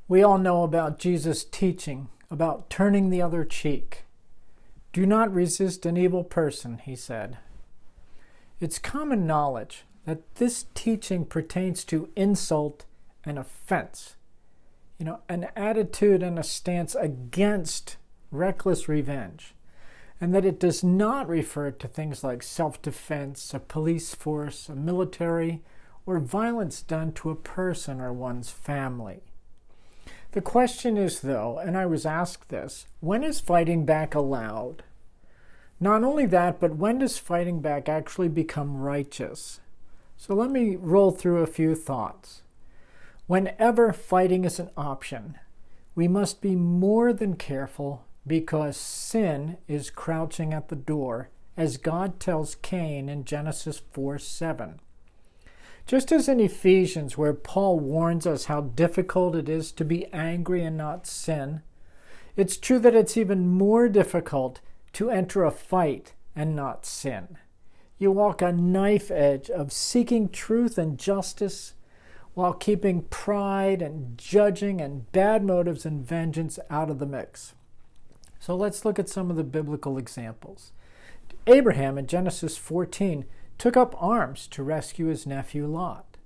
We all know about Jesus' teaching about turning the other cheek. Do not resist an evil person, he said. It's common knowledge that this teaching pertains to insult and offense. An attitude and a stance against reckless revenge. And that it does not refer to things like self-defense, a police force, a military, or violence done to a person or one's family. The question is, though, and I was asked this, when is fighting back allowed? Not only that, but when does fighting back actually become righteous? So let me roll through a few thoughts. Whenever fighting is an option, we must be more than careful because sin is crouching at the door, as God tells Cain in Genesis 4:7. Just as in Ephesians, where Paul warns us how difficult it is to be angry and not sin, it's true that it's even more difficult to enter a fight and not sin. You walk a knife edge of seeking truth and justice while keeping pride and judging and bad motives and vengeance out of the mix. So let's look at some of the biblical examples. Abraham in Genesis 14 took up arms to rescue his nephew Lot.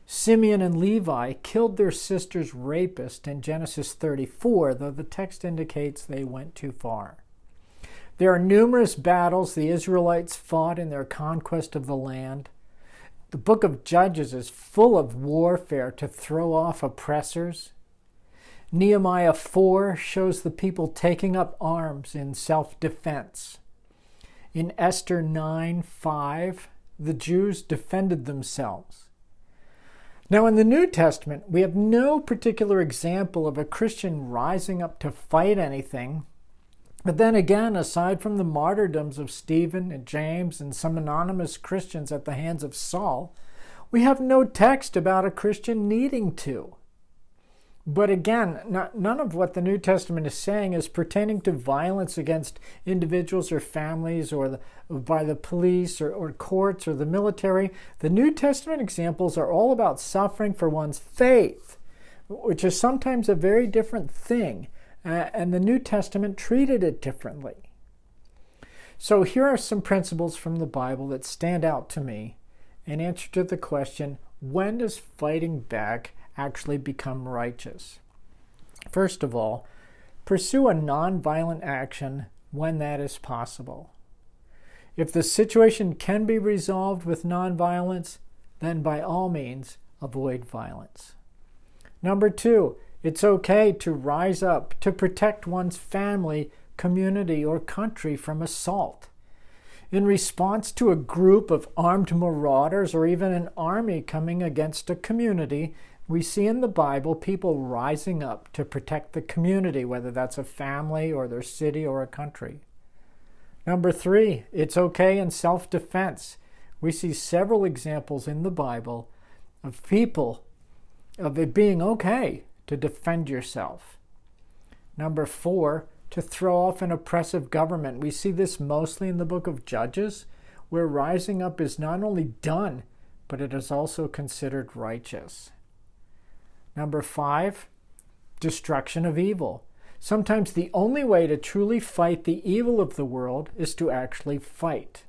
Simeon and Levi killed their sister's rapist in Genesis 34, though the text indicates they went too far. There are numerous battles the Israelites fought in their conquest of the land. The book of Judges is full of warfare to throw off oppressors. Nehemiah 4 shows the people taking up arms in self-defense. In Esther 9:5, the Jews defended themselves. Now in the New Testament, we have no particular example of a Christian rising up to fight anything. But then again, aside from the martyrdoms of Stephen and James and some anonymous Christians at the hands of Saul, we have no text about a Christian needing to. But again, none of what the New Testament is saying is pertaining to violence against individuals or families or by the police or courts or the military. The New Testament examples are all about suffering for one's faith, which is sometimes a very different thing, and the New Testament treated it differently. So here are some principles from the Bible that stand out to me in answer to the question, when does fighting back actually become righteous? First of all, pursue a nonviolent action when that is possible. If the situation can be resolved with nonviolence, then by all means avoid violence. Number 2, it's okay to rise up to protect one's family, community, or country from assault. In response to a group of armed marauders or even an army coming against a community, we see in the Bible people rising up to protect the community, whether that's a family or their city or a country. Number 3, it's okay in self-defense. We see several examples in the Bible of it being okay to defend yourself. Number 4, to throw off an oppressive government. We see this mostly in the book of Judges, where rising up is not only done, but it is also considered righteous. Number 5, destruction of evil. Sometimes the only way to truly fight the evil of the world is to actually fight.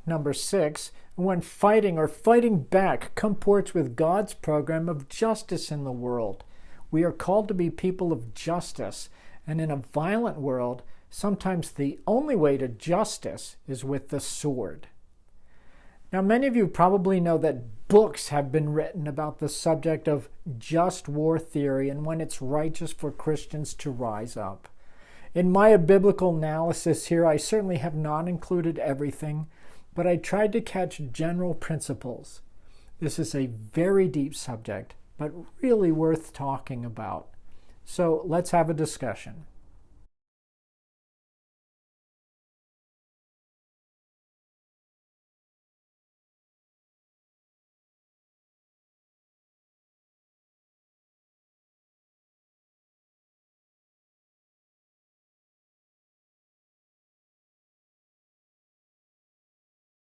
Number 6, when fighting or fighting back comports with God's program of justice in the world. We are called to be people of justice, and in a violent world, sometimes the only way to justice is with the sword. Now, many of you probably know that books have been written about the subject of just war theory and when it's righteous for Christians to rise up. In my biblical analysis here, I certainly have not included everything, but I tried to catch general principles. This is a very deep subject, but really worth talking about. So let's have a discussion.